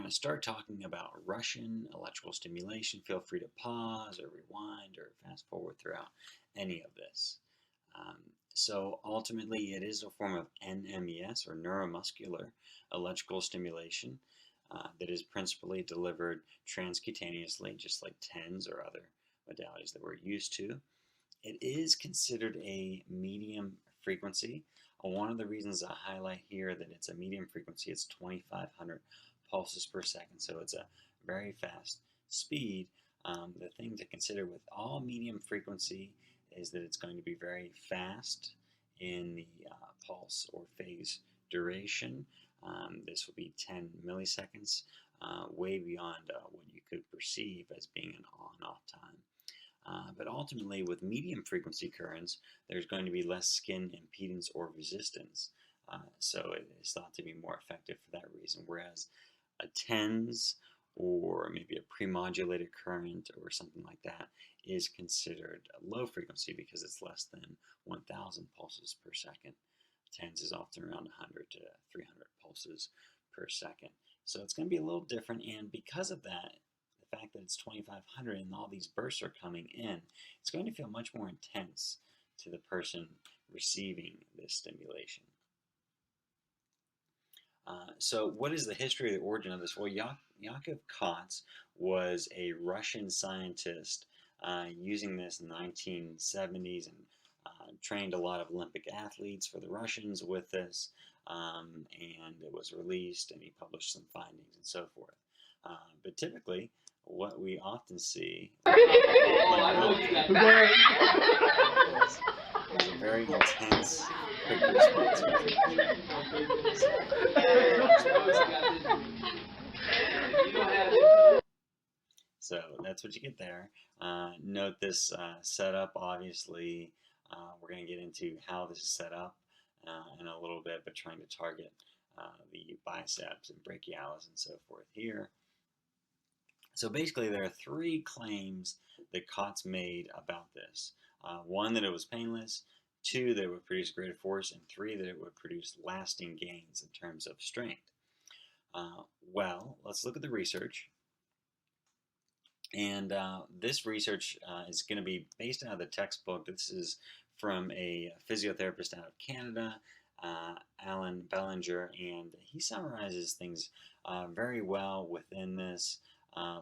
to start talking about Russian electrical stimulation. Feel free to pause or rewind or fast forward throughout any of this. Um, so ultimately, it is a form of NMES or neuromuscular electrical stimulation that is principally delivered transcutaneously, just like TENS or other modalities that we're used to. It is considered a medium frequency. One of the reasons I highlight here that it's a medium frequency is 2,500 pulses per second, so it's a very fast speed. The thing to consider with all medium frequency is that it's going to be very fast in the pulse or phase duration. This will be 10 milliseconds, way beyond what you could perceive as being an on-off time. But ultimately, with medium frequency currents, there's going to be less skin impedance or resistance. So it is thought to be more effective for that reason. Whereas a TENS or maybe a pre-modulated current or something like that is considered a low frequency because it's less than 1,000 pulses per second. TENS is often around 100 to 300 pulses per second. So it's going to be a little different, and because of that, the fact that it's 2,500 and all these bursts are coming in, it's going to feel much more intense to the person receiving this stimulation. So what is the history of the origin of this? Well, Yakov Kotz was a Russian scientist using this in the 1970s and trained a lot of Olympic athletes for the Russians with this, and it was released and he published some findings and so forth. But typically, what we often see is a very intense, quick response. So that's what you get there. Note this setup, obviously. We're going to get into how this is set up in a little bit, but trying to target the biceps and brachialis and so forth here. So basically, there are three claims that Kotz made about this. One, that it was painless. Two, that it would produce greater force. And three, that it would produce lasting gains in terms of strength. Well, let's look at the research. And this research is going to be based out of the textbook. This is from a physiotherapist out of Canada, Alan Bellinger, and he summarizes things very well within this,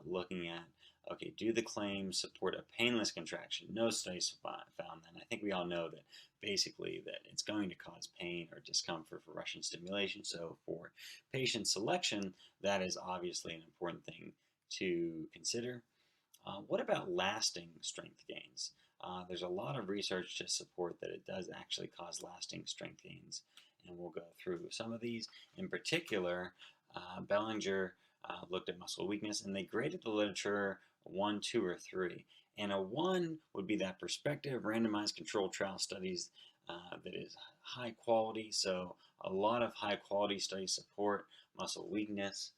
looking at, okay, do the claims support a painless contraction? No studies found that. And I think we all know that basically that it's going to cause pain or discomfort for Russian stimulation. So for patient selection, that is obviously an important thing to consider. What about lasting strength gains? There's a lot of research to support that it does actually cause lasting strength gains, and we'll go through some of these. In particular, Bellinger looked at muscle weakness, and they graded the literature 1, 2, or 3. And a 1 would be that prospective randomized controlled trial studies that is high quality, so a lot of high quality studies support muscle weakness.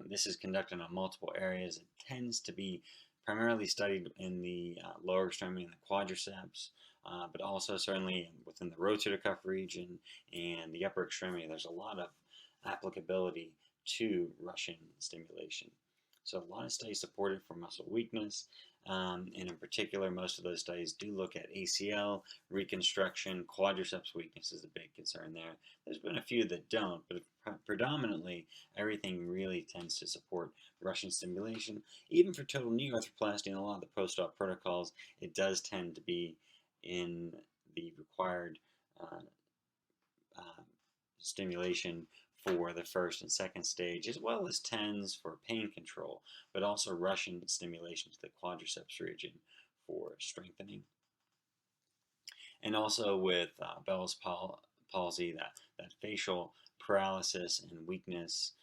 This is conducted on multiple areas. It tends to be primarily studied in the lower extremity and the quadriceps, but also certainly within the rotator cuff region and the upper extremity. There's a lot of applicability to Russian stimulation. So a lot of studies support it for muscle weakness, and in particular, most of those studies do look at ACL reconstruction. Quadriceps weakness is a big concern there. There's been a few that don't, but predominantly everything really tends to support Russian stimulation. Even for total knee arthroplasty and a lot of the post-op protocols, it does tend to be in the required stimulation for the first and second stage, as well as TENS for pain control, but also Russian stimulation to the quadriceps region for strengthening. And also with Bell's palsy, that facial paralysis and weakness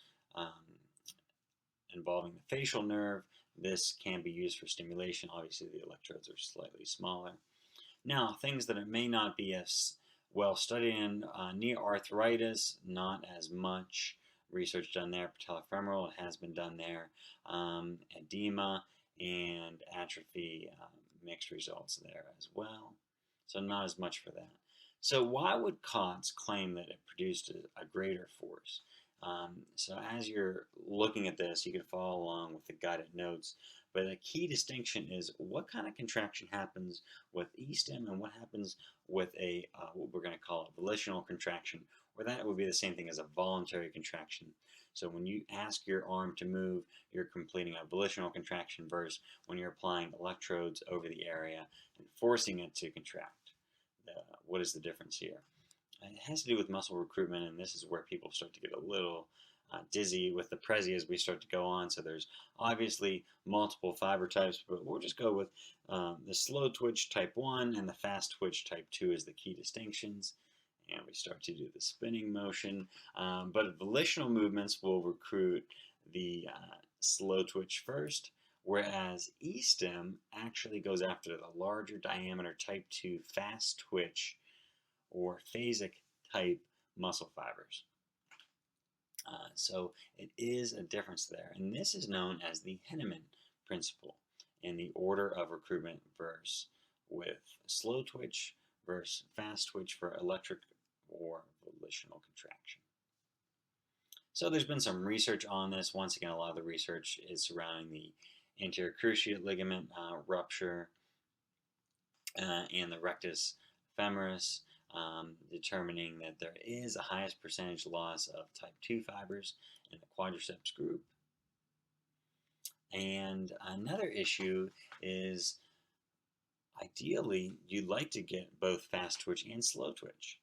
involving the facial nerve, this can be used for stimulation. Obviously, the electrodes are slightly smaller. Now, things that it may not be as well studied in, knee arthritis, not as much research done there. Patellofemoral, it has been done there. Edema and atrophy, mixed results there as well. So not as much for that. So why would Kotz claim that it produced a greater force? So as you're looking at this, you can follow along with the guided notes. But a key distinction is what kind of contraction happens with E-Stim and what happens with a what we're going to call a volitional contraction, or that would be the same thing as a voluntary contraction. So when you ask your arm to move, you're completing a volitional contraction versus when you're applying electrodes over the area and forcing it to contract. What is the difference here? It has to do with muscle recruitment, and this is where people start to get a little dizzy with the Prezi as we start to go on. So there's obviously multiple fiber types, but we'll just go with the slow twitch type 1 and the fast twitch type 2 as the key distinctions. And we start to do the spinning motion. But volitional movements will recruit the slow twitch first, whereas E-Stim actually goes after the larger diameter type 2 fast twitch or phasic type muscle fibers. So it is a difference there. And this is known as the Henneman principle in the order of recruitment versus with slow twitch versus fast twitch for electric or volitional contraction. So there's been some research on this. Once again, a lot of the research is surrounding the anterior cruciate ligament rupture and the rectus femoris, determining that there is a highest percentage loss of type 2 fibers in the quadriceps group. And another issue is ideally you'd like to get both fast twitch and slow twitch.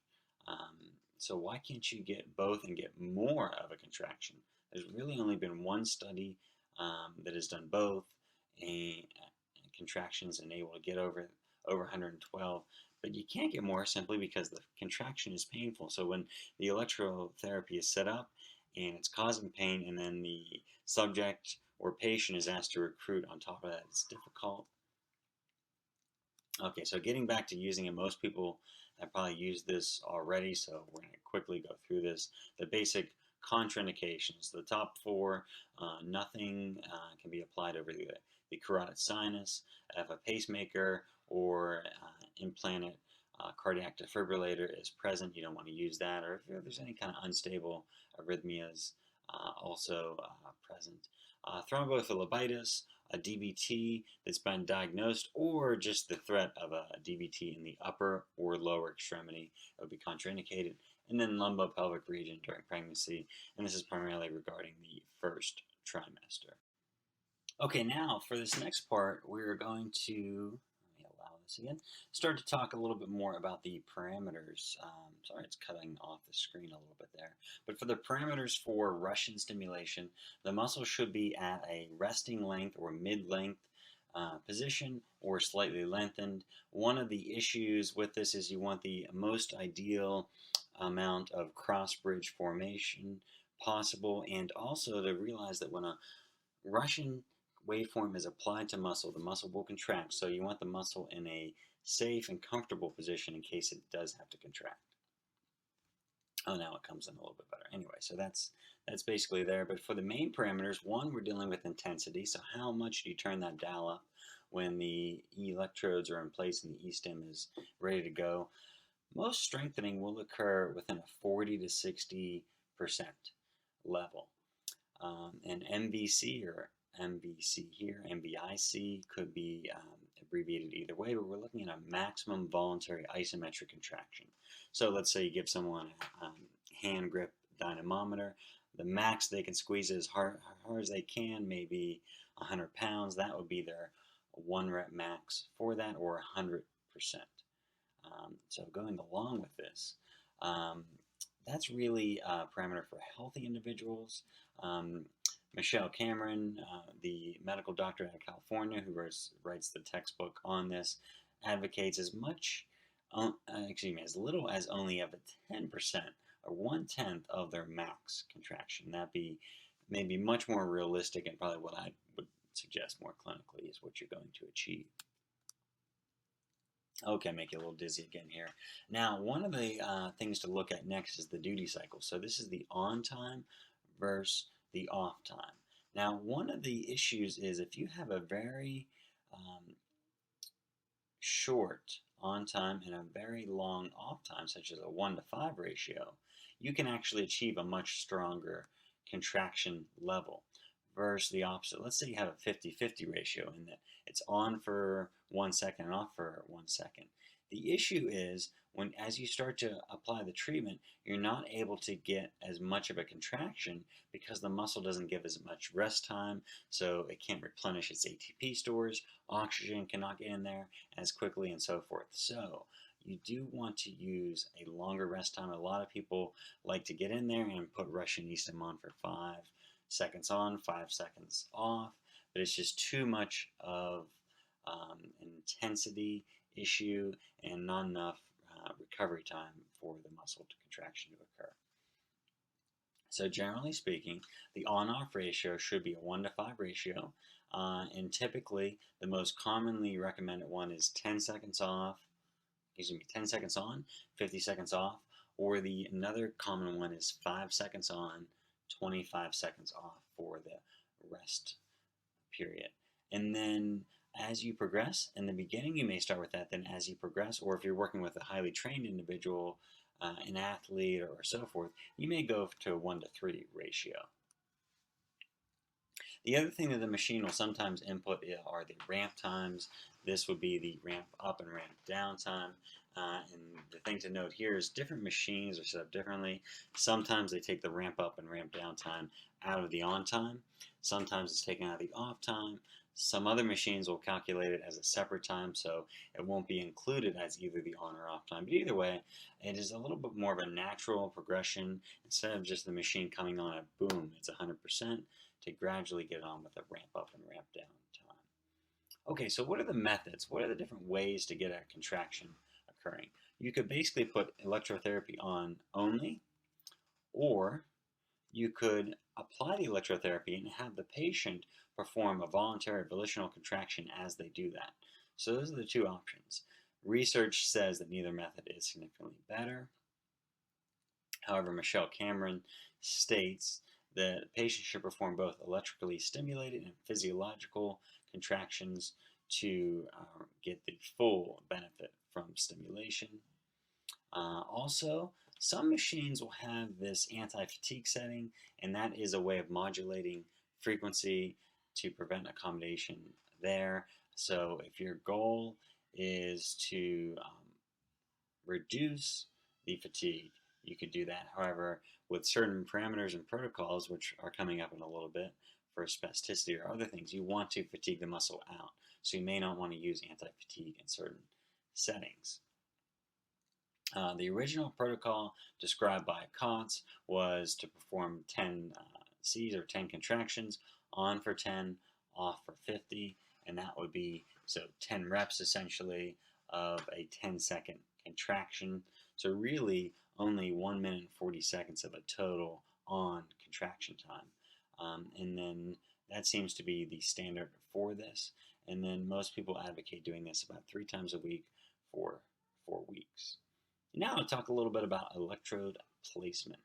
So why can't you get both and get more of a contraction? There's really only been one study that has done both and contractions and able to get over 112, but you can't get more simply because the contraction is painful. So when the electrotherapy is set up and it's causing pain, and then the subject or patient is asked to recruit on top of that, it's difficult. Okay, so getting back to using it, most people have probably used this already, so we're going to quickly go through this. The basic contraindications, the top 4, nothing can be applied over the carotid sinus. If a pacemaker or implanted cardiac defibrillator is present, you don't want to use that, or if there's any kind of unstable arrhythmias also present. Thrombophlebitis, a DVT that's been diagnosed, or just the threat of a DVT in the upper or lower extremity would be contraindicated. And then lumbopelvic region during pregnancy, and this is primarily regarding the first trimester. Okay, now for this next part, we're going to, let me allow this again, start to talk a little bit more about the parameters. Sorry, it's cutting off the screen a little bit there. But for the parameters for Russian stimulation, the muscle should be at a resting length or mid-length position or slightly lengthened. One of the issues with this is you want the most ideal amount of cross-bridge formation possible, and also to realize that when a Russian waveform is applied to muscle, the muscle will contract. So you want the muscle in a safe and comfortable position in case it does have to contract. Oh, now it comes in a little bit better. Anyway, so that's basically there. But for the main parameters, one, we're dealing with intensity. So how much do you turn that dial up when the electrodes are in place and the E-Stim is ready to go? Most strengthening will occur within a 40 to 60% level. And MVC or MVC here, MVIC could be abbreviated either way, but we're looking at a maximum voluntary isometric contraction. So let's say you give someone a hand grip dynamometer. The max they can squeeze as hard as they can, maybe 100 pounds. That would be their 1 rep max for that, or 100%. So going along with this, that's really a parameter for healthy individuals. Michelle Cameron, the medical doctor out of California who writes the textbook on this, advocates as little as only of a 10% or 1/10 of their max contraction. That be maybe much more realistic, and probably what I would suggest more clinically is what you're going to achieve. Okay, make you a little dizzy again here. Now, one of the things to look at next is the duty cycle. So this is the on time versus the off time. Now, one of the issues is if you have a very short on time and a very long off time, such as a 1 to 5 ratio, you can actually achieve a much stronger contraction level versus the opposite. Let's say you have a 50-50 ratio in that it's on for 1 second and off for 1 second. The issue is when, as you start to apply the treatment, you're not able to get as much of a contraction because the muscle doesn't give as much rest time, so it can't replenish its ATP stores, oxygen cannot get in there as quickly, and so forth. So you do want to use a longer rest time. A lot of people like to get in there and put Russian E-Stim on for 5 seconds on, 5 seconds off, but it's just too much of an intensity issue and not enough recovery time for the muscle to contraction to occur. So generally speaking, the on-off ratio should be a 1-to-5 ratio, and typically the most commonly recommended one is 10 seconds off, 10 seconds on, 50 seconds off, or another common one is 5 seconds on, 25 seconds off for the rest period. And then as you progress, in the beginning you may start with that, then as you progress, or if you're working with a highly trained individual, an athlete or so forth, you may go to a 1-to-3 ratio. The other thing that the machine will sometimes input are the ramp times. This would be the ramp up and ramp down time. And the thing to note here is different machines are set up differently. Sometimes they take the ramp up and ramp down time out of the on time. Sometimes it's taken out of the off time. Some other machines will calculate it as a separate time, so it won't be included as either the on or off time. But either way, it is a little bit more of a natural progression instead of just the machine coming on at boom, it's 100%, to gradually get on with a ramp up and ramp down time. Okay, so what are the methods? What are the different ways to get a contraction occurring? You could basically put electrotherapy on only, or you could apply the electrotherapy and have the patient perform a voluntary volitional contraction as they do that. So those are the two options. Research says that neither method is significantly better. However, Michelle Cameron states that the patient should perform both electrically stimulated and physiological contractions to get the full benefit from stimulation. Also, some machines will have this anti-fatigue setting, and that is a way of modulating frequency to prevent accommodation there. So if your goal is to reduce the fatigue, you could do that. However, with certain parameters and protocols, which are coming up in a little bit for spasticity or other things, you want to fatigue the muscle out. So you may not want to use anti-fatigue in certain settings. The original protocol described by Kotz was to perform 10 C's or 10 contractions, on for 10, off for 50, and that would be, so 10 reps essentially of a 10-second contraction. So really only 1 minute and 40 seconds of a total on contraction time. And then that seems to be the standard for this. And then most people advocate doing this about 3 times a week for 4 weeks. Now I'll talk a little bit about electrode placement.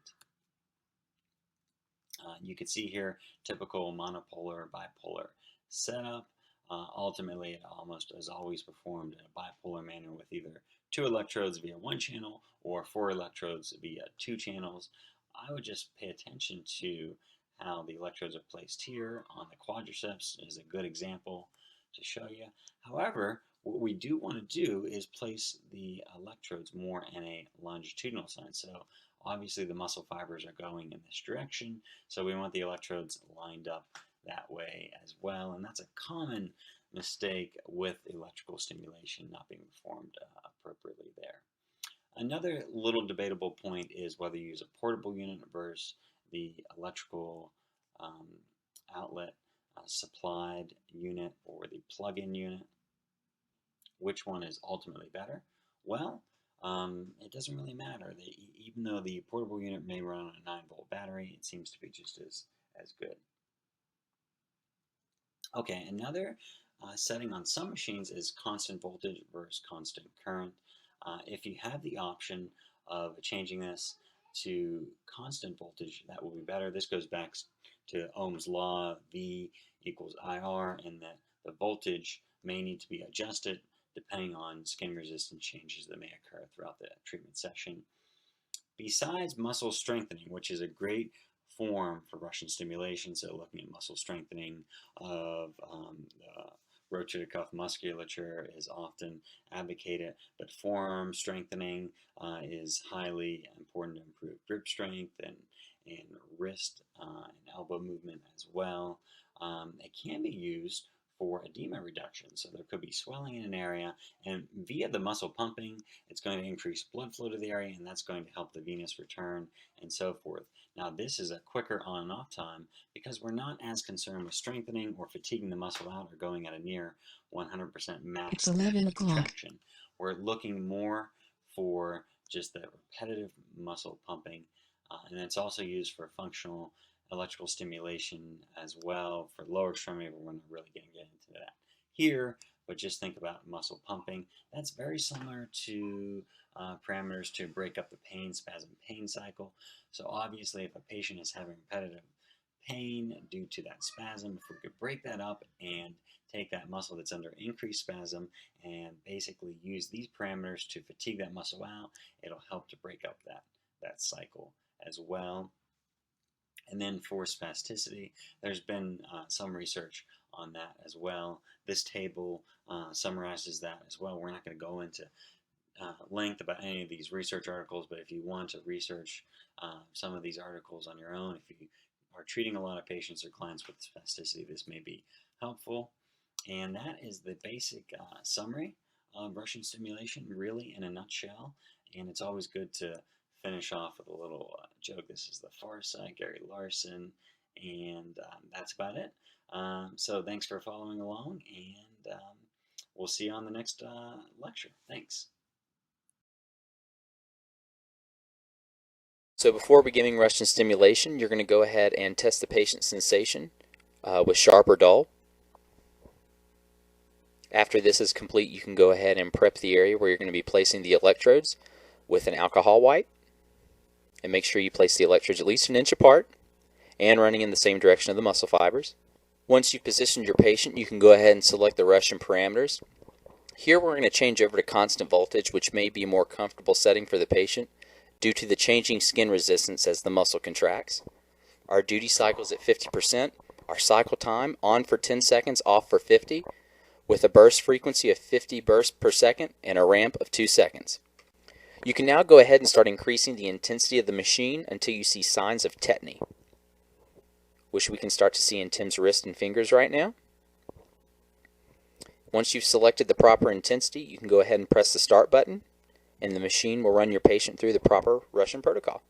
You can see here typical monopolar, bipolar setup. Ultimately, it almost is always performed in a bipolar manner with either 2 electrodes via 1 channel or 4 electrodes via 2 channels. I would just pay attention to how the electrodes are placed here on the quadriceps is a good example to show you. However, what we do want to do is place the electrodes more in a longitudinal sense. So obviously the muscle fibers are going in this direction, so we want the electrodes lined up that way as well, and that's a common mistake with electrical stimulation not being performed appropriately there. Another little debatable point is whether you use a portable unit versus the electrical outlet supplied unit or the plug-in unit. Which one is ultimately better? Well, it doesn't really matter. Even though the portable unit may run on a 9-volt battery, it seems to be just as good. Okay, another setting on some machines is constant voltage versus constant current. If you have the option of changing this to constant voltage, that will be better. This goes back to Ohm's law, V equals IR, and that the voltage may need to be adjusted depending on skin resistance changes that may occur throughout the treatment session. besides muscle strengthening, which is a great form for Russian stimulation, so looking at muscle strengthening of the rotator cuff musculature is often advocated, but forearm strengthening is highly important to improve grip strength and wrist and elbow movement as well. It can be used for edema reduction. So there could be swelling in an area, and via the muscle pumping, it's going to increase blood flow to the area, and that's going to help the venous return and so forth. Now this is a quicker on and off time because we're not as concerned with strengthening or fatiguing the muscle out or going at a near 100% max It's 11 o'clock. contraction. We're looking more for just the repetitive muscle pumping, and it's also used for functional electrical stimulation as well for lower extremity, but we're not really going to get into that here. But just think about muscle pumping. That's very similar to parameters to break up the pain spasm pain cycle. So obviously if a patient is having repetitive pain due to that spasm, if we could break that up and take that muscle that's under increased spasm and basically use these parameters to fatigue that muscle out, it'll help to break up that cycle as well. And then for spasticity, there's been some research on that as well. This table summarizes that as well. We're not going to go into length about any of these research articles, but if you want to research some of these articles on your own, if you are treating a lot of patients or clients with spasticity, this may be helpful. And that is the basic summary of Russian stimulation, really in a nutshell. And it's always good to finish off with a little joke. This is the far side, Gary Larson, and that's about it. So thanks for following along, and we'll see you on the next lecture. Thanks. So before beginning Russian stimulation, you're going to go ahead and test the patient's sensation with sharp or dull. After this is complete, you can go ahead and prep the area where you're going to be placing the electrodes with an alcohol wipe. And make sure you place the electrodes at least an inch apart and running in the same direction of the muscle fibers. Once you've positioned your patient, you can go ahead and select the Russian parameters. Here we're going to change over to constant voltage, which may be a more comfortable setting for the patient due to the changing skin resistance as the muscle contracts. Our duty cycle is at 50%. Our cycle time on for 10 seconds, off for 50, with a burst frequency of 50 bursts per second and a ramp of 2 seconds. You can now go ahead and start increasing the intensity of the machine until you see signs of tetany, which we can start to see in Tim's wrist and fingers right now. Once you've selected the proper intensity, you can go ahead and press the start button, and the machine will run your patient through the proper Russian protocol.